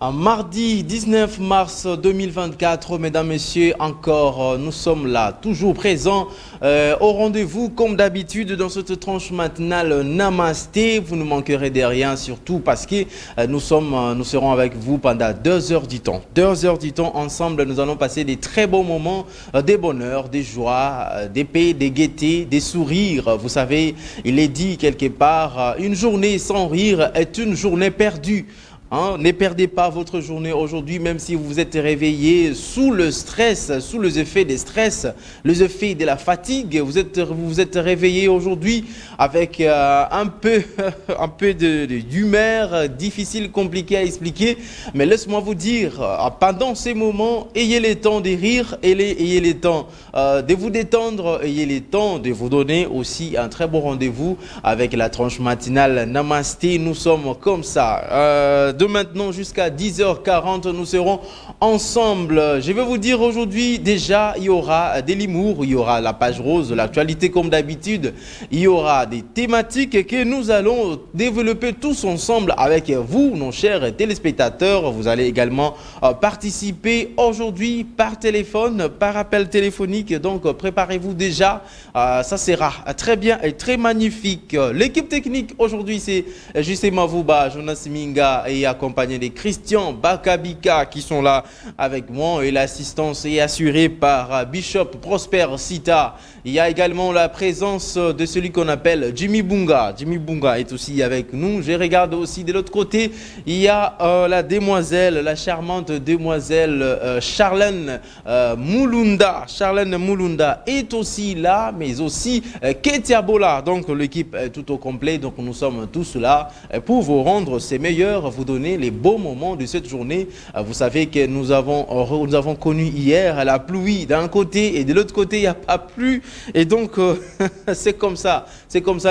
Un mardi 19 mars 2024, mesdames, messieurs, encore, nous sommes là, toujours présents au rendez-vous comme d'habitude dans cette tranche matinale Namasté. Vous ne manquerez de rien, surtout parce que nous serons avec vous pendant 2 heures du temps. 2 heures du temps ensemble, nous allons passer des très beaux moments, des bonheurs, des joies, des paix, des gaietés, des sourires. Vous savez, il est dit quelque part, une journée sans rire est une journée perdue. Ne perdez pas votre journée aujourd'hui, même si vous vous êtes réveillé sous le stress, sous les effets des stress, les effets de la fatigue. Vous vous êtes réveillé aujourd'hui avec un peu d'humeur difficile, compliqué à expliquer. Mais laisse-moi vous dire, pendant ces moments, ayez le temps de rire, ayez le temps de vous détendre, ayez le temps de vous donner aussi un très bon rendez-vous avec la tranche matinale Namasté. Nous sommes comme ça. De maintenant jusqu'à 10h40, nous serons ensemble. Je vais vous dire aujourd'hui, déjà, il y aura de l'humour, il y aura la page rose, l'actualité comme d'habitude. Il y aura des thématiques que nous allons développer tous ensemble avec vous, nos chers téléspectateurs. Vous allez également participer aujourd'hui par téléphone, par appel téléphonique. Donc, préparez-vous déjà. Ça sera très bien et très magnifique. L'équipe technique aujourd'hui, c'est Justin Mavouba, Jonas Minga et accompagné de Christian Bakabika qui sont là avec moi, et l'assistance est assurée par Bishop Prosper Sita. Il y a également la présence de celui qu'on appelle Jimmy Bunga. Jimmy Bunga est aussi avec nous. Je regarde aussi de l'autre côté, il y a la charmante demoiselle Charlène Moulunda. Charlène Moulunda est aussi là, mais aussi Ketia Bola. Donc l'équipe est tout au complet. Donc nous sommes tous là pour vous rendre ces meilleurs, vous donner les beaux moments de cette journée. Vous savez que nous avons connu hier la pluie d'un côté et de l'autre côté il n'y a pas plu, et donc c'est comme ça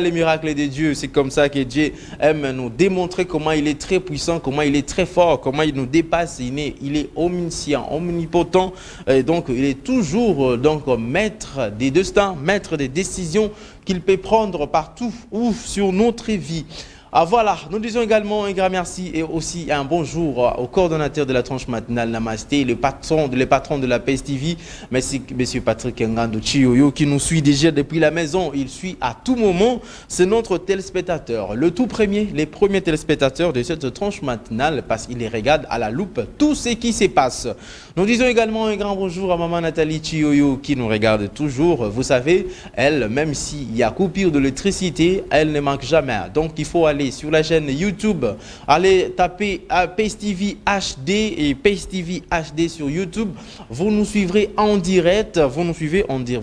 les miracles de Dieu. C'est comme ça que Dieu aime nous démontrer comment il est très puissant, comment il est très fort, comment il nous dépasse. Il est omniscient, omnipotent, et donc il est toujours maître des destins, maître des décisions qu'il peut prendre partout ou sur notre vie. Voilà, nous disons également un grand merci et aussi un bonjour au coordonnateur de la tranche matinale Namasté, le patron de la PES TV, merci M. Patrick Ngando Chioyo qui nous suit déjà depuis la maison. Il suit à tout moment, c'est notre téléspectateur, les premiers téléspectateurs de cette tranche matinale, parce qu'il les regarde à la loupe tout ce qui se passe. Nous disons également un grand bonjour à maman Nathalie Chioyo qui nous regarde toujours. Vous savez, elle, même s'il y a coupure d'électricité, elle ne manque jamais. Donc il faut aller sur la chaîne YouTube, allez taper PES TV HD et PES TV HD sur YouTube. Vous nous suivrez en direct, vous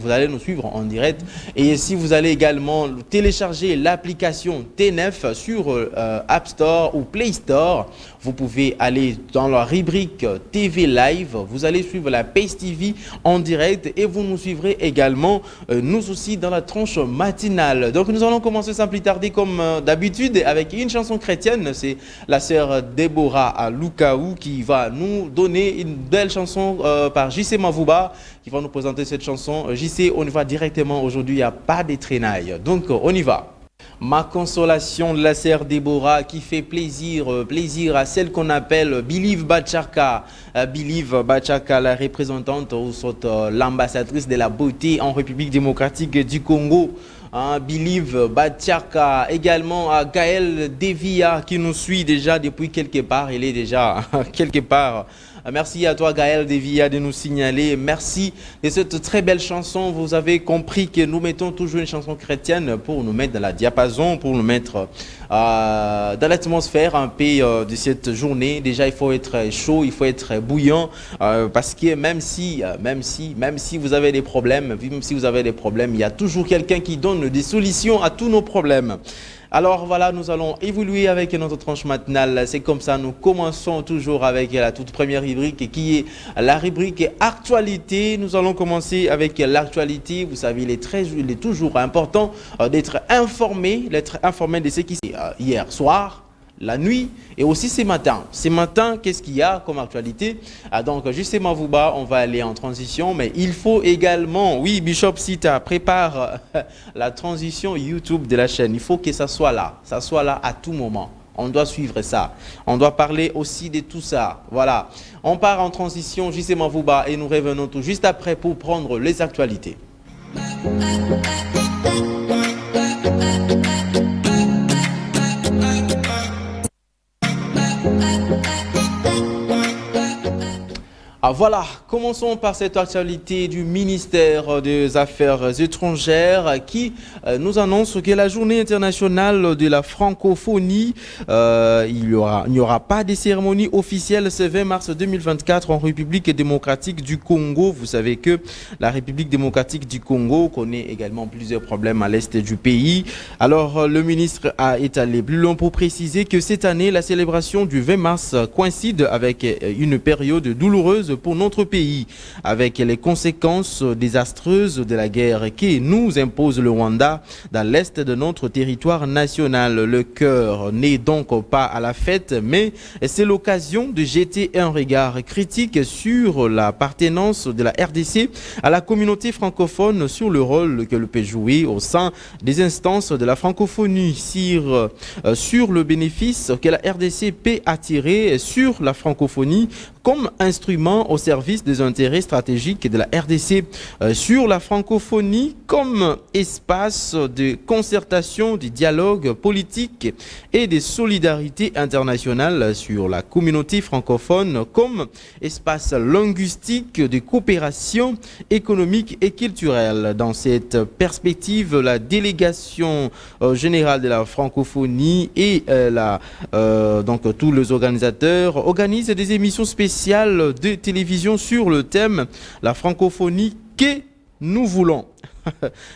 allez nous suivre en direct. Et si vous allez également télécharger l'application T9 sur App Store ou Play Store, vous pouvez aller dans la rubrique TV Live, vous allez suivre la PES TV en direct et vous nous suivrez également, nous aussi, dans la tranche matinale. Donc nous allons commencer sans plus tarder comme d'habitude avec une chanson chrétienne. C'est la sœur Déborah Lukaou qui va nous donner une belle chanson par JC Mavouba qui va nous présenter cette chanson. JC, on y va directement aujourd'hui, il n'y a pas de traînailles. Donc on y va. Ma consolation de la sœur Déborah qui fait plaisir à celle qu'on appelle Believe Bachaka. Believe Bachaka, la représentante ou l'ambassadrice de la beauté en République démocratique du Congo. Believe Bachaka, également à Gaël Devia qui nous suit déjà depuis quelque part. Il est déjà quelque part. Merci à toi Gaël Devia de nous signaler. Merci de cette très belle chanson. Vous avez compris que nous mettons toujours une chanson chrétienne pour nous mettre dans la diapason, pour nous mettre dans l'atmosphère un peu de cette journée. Déjà il faut être chaud, il faut être bouillant, parce que même si vous avez des problèmes, il y a toujours quelqu'un qui donne des solutions à tous nos problèmes. Alors voilà, nous allons évoluer avec notre tranche matinale. C'est comme ça, nous commençons toujours avec la toute première rubrique qui est la rubrique actualité. Nous allons commencer avec l'actualité. Vous savez, il est toujours important d'être informé de ce qui s'est passé hier soir, la nuit et aussi ce matin. Ce matin, qu'est-ce qu'il y a comme actualité? Donc, justement, Mavouba, on va aller en transition, mais il faut également, oui, Bishop Sita prépare la transition YouTube de la chaîne. Il faut que ça soit là à tout moment. On doit suivre ça. On doit parler aussi de tout ça. Voilà. On part en transition, JC Mavouba, et nous revenons tout juste après pour prendre les actualités. Ah, voilà, commençons par cette actualité du ministère des Affaires étrangères qui nous annonce que la journée internationale de la francophonie, il n'y aura pas de cérémonie officielle ce 20 mars 2024 en République démocratique du Congo. Vous savez que la République démocratique du Congo connaît également plusieurs problèmes à l'est du pays. Alors, le ministre a étalé plus long pour préciser que cette année, la célébration du 20 mars coïncide avec une période douloureuse pour notre pays, avec les conséquences désastreuses de la guerre qui nous impose le Rwanda dans l'est de notre territoire national. Le cœur n'est donc pas à la fête, mais c'est l'occasion de jeter un regard critique sur l'appartenance de la RDC à la communauté francophone, sur le rôle qu'elle peut jouer au sein des instances de la francophonie, sur le bénéfice que la RDC peut attirer sur la francophonie comme instrument au service des intérêts stratégiques de la RDC, sur la francophonie comme espace de concertation, de dialogue politique et de solidarité internationale, sur la communauté francophone comme espace linguistique de coopération économique et culturelle. Dans cette perspective, la délégation générale de la francophonie et donc tous les organisateurs organisent des émissions spéciales de télévision sur le thème la francophonie que nous voulons.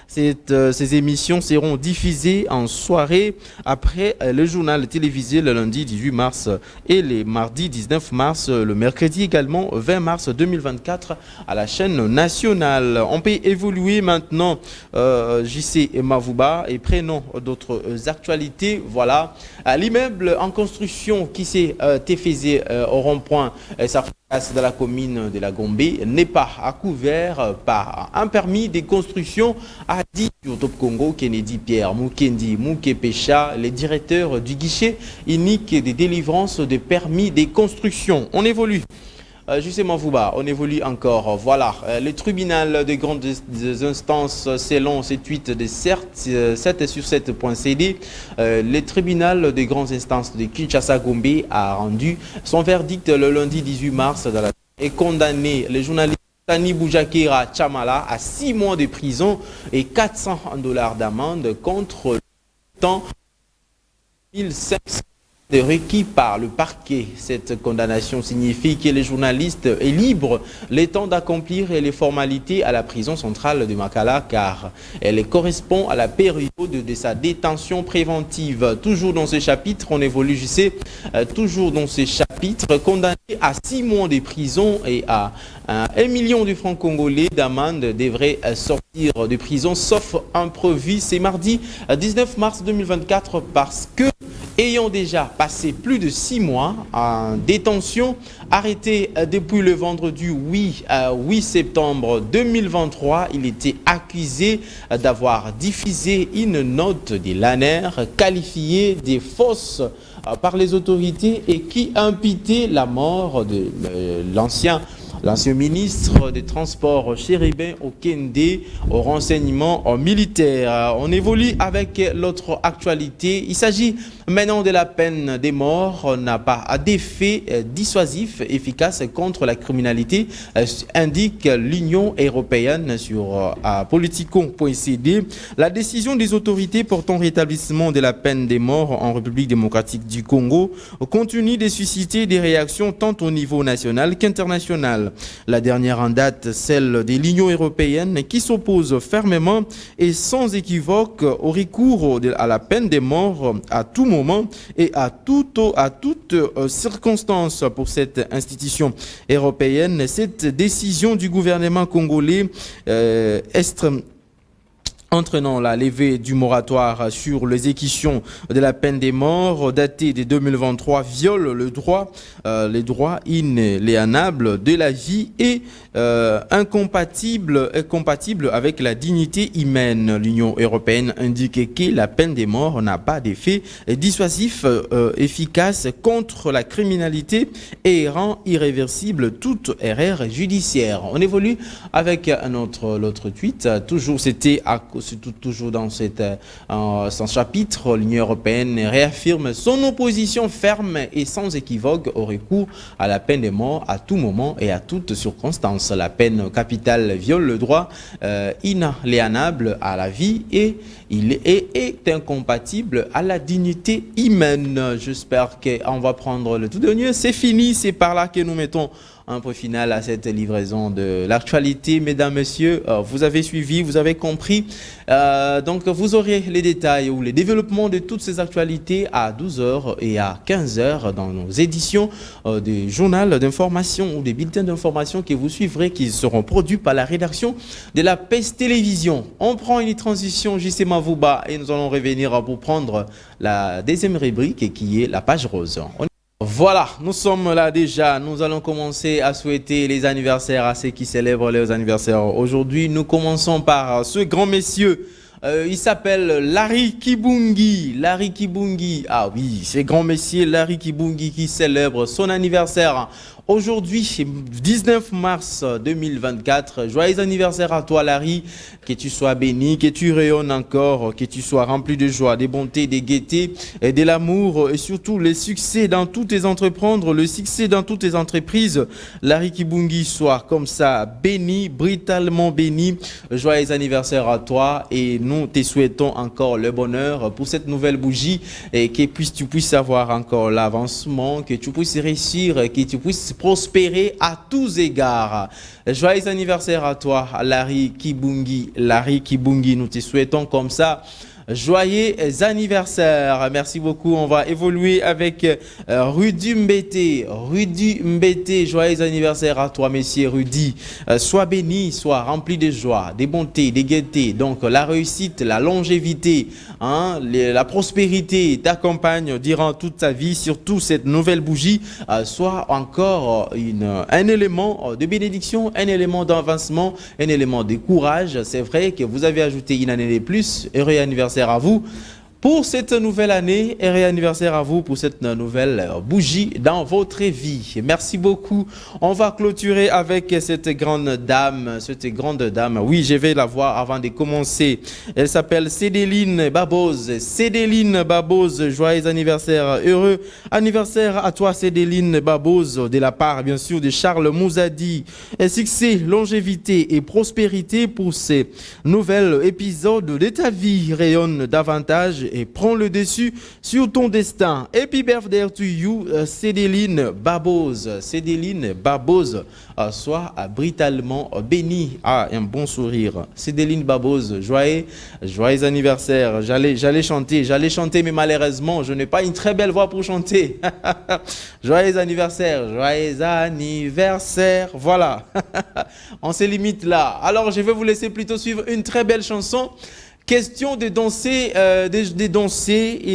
Ces émissions seront diffusées en soirée après le journal télévisé le lundi 18 mars et les mardis 19 mars, le mercredi également 20 mars 2024 à la chaîne nationale. On peut évoluer maintenant, JC Mavouba, et prenons d'autres actualités. Voilà, l'immeuble en construction qui s'est effacé au rond-point de la commune de la Gombe n'est pas couvert par un permis de construction, a dit au Top Congo Kennedy Pierre Mukendi Mukepecha, le directeur du guichet unique de délivrance de permis de construction. On évolue. Justement, on évolue encore. Voilà, le tribunal de grandes instances, selon ces tweets de 7 sur 7.cd, le tribunal de grandes instances de Kinshasa-Gombe a rendu son verdict le lundi 18 mars et condamné le journaliste Tani Boujakera Chamala à 6 mois de prison et 400 $ d'amende contre le temps 1500 requis par le parquet. Cette condamnation signifie que le journaliste est libre le temps d'accomplir les formalités à la prison centrale de Makala, car elle correspond à la période de sa détention préventive. Toujours dans ce chapitre, on évolue, je sais, toujours dans ce chapitre, condamné à 6 mois de prison et à 1 million de francs congolais d'amende devrait sortir de prison, sauf imprévu. C'est mardi 19 mars 2024 parce que, ayant déjà passé plus de 6 mois en détention, arrêté depuis le vendredi 8 septembre 2023, il était accusé d'avoir diffusé une note de l'ANER qualifiée de fausse par les autorités et qui imputait la mort de l'ancien ministre des Transports Chéribin Okende au renseignement militaire. On évolue avec l'autre actualité. Il s'agit maintenant de la peine des morts. N'a pas d'effet dissuasif efficace contre la criminalité, indique l'Union européenne sur politico.cd. La décision des autorités portant rétablissement de la peine des morts en République démocratique du Congo continue de susciter des réactions tant au niveau national qu'international. La dernière en date, celle de l'Union européenne qui s'oppose fermement et sans équivoque au recours à la peine de mort à tout moment et à toute circonstance pour cette institution européenne. Cette décision du gouvernement congolais entraînant la levée du moratoire sur l'exécution de la peine des morts daté de 2023 viole les droits inaliénables de la vie et incompatible avec la dignité humaine. L'Union européenne indique que la peine des morts n'a pas d'effet dissuasif efficace contre la criminalité et rend irréversible toute erreur judiciaire. On évolue avec l'autre tweet. Toujours dans ce chapitre, l'Union européenne réaffirme son opposition ferme et sans équivoque au recours à la peine de mort à tout moment et à toute circonstance. La peine capitale viole le droit inaliénable à la vie et il est incompatible à la dignité humaine. J'espère qu'on va prendre le tout dernier. C'est fini, c'est par là que nous mettons un point final à cette livraison de l'actualité. Mesdames, messieurs, vous avez suivi, vous avez compris. Donc, vous aurez les détails ou les développements de toutes ces actualités à 12h et à 15h dans nos éditions des journaux d'information ou des bulletins d'information que vous suivrez, qui seront produits par la rédaction de la PES Télévision. On prend une transition, JC Mavouba, et nous allons revenir pour prendre la deuxième rubrique qui est la page rose. Voilà, nous sommes là déjà. Nous allons commencer à souhaiter les anniversaires à ceux qui célèbrent leurs anniversaires aujourd'hui. Nous commençons par ce grand monsieur. Il s'appelle Larry Kibungi. Larry Kibungi. Ah oui, c'est grand monsieur Larry Kibungi qui célèbre son anniversaire. Aujourd'hui, 19 mars 2024, joyeux anniversaire à toi Larry, que tu sois béni, que tu rayonnes encore, que tu sois rempli de joie, de bonté, de gaieté, et de l'amour et surtout le succès dans tous tes entreprendre, le succès dans toutes tes entreprises. Larry Kibungi soit comme ça béni, brutalement béni. Joyeux anniversaire à toi et nous te souhaitons encore le bonheur pour cette nouvelle bougie et que tu puisses avoir encore l'avancement, que tu puisses réussir, que tu puisses prospérer à tous égards. Joyeux anniversaire à toi, Larry Kibungi. Larry Kibungi, nous te souhaitons comme ça. Joyeux anniversaire. Merci beaucoup. On va évoluer avec Rudy Mbete. Rudy Mbete, joyeux anniversaire à toi, monsieur Rudy. Sois béni, sois rempli de joie, de bonté, de gaieté. Donc, la réussite, la longévité, la prospérité t'accompagne durant toute ta vie. Surtout, cette nouvelle bougie soit encore un élément de bénédiction, un élément d'avancement, un élément de courage. C'est vrai que vous avez ajouté une année de plus. Heureux anniversaire à vous pour cette nouvelle année et anniversaire à vous pour cette nouvelle bougie dans votre vie. Merci beaucoup. On va clôturer avec cette grande dame. Oui, je vais la voir avant de commencer. Elle s'appelle Cédeline Babose. Cédeline Babose, joyeux anniversaire. Heureux anniversaire à toi, Cédeline Babose, de la part, bien sûr, de Charles Mouzadi. Succès, longévité et prospérité pour ces nouvelles épisodes de ta vie. Rayonne davantage et prends le dessus sur ton destin. Happy birthday to you, Cédeline Babose. Cédeline Babose, sois brutalement bénie. Un bon sourire. Cédeline Babose, joyeux anniversaire. J'allais chanter, mais malheureusement, je n'ai pas une très belle voix pour chanter. Joyeux anniversaire. Voilà. On se limite là. Alors, je vais vous laisser plutôt suivre une très belle chanson. Question de danser et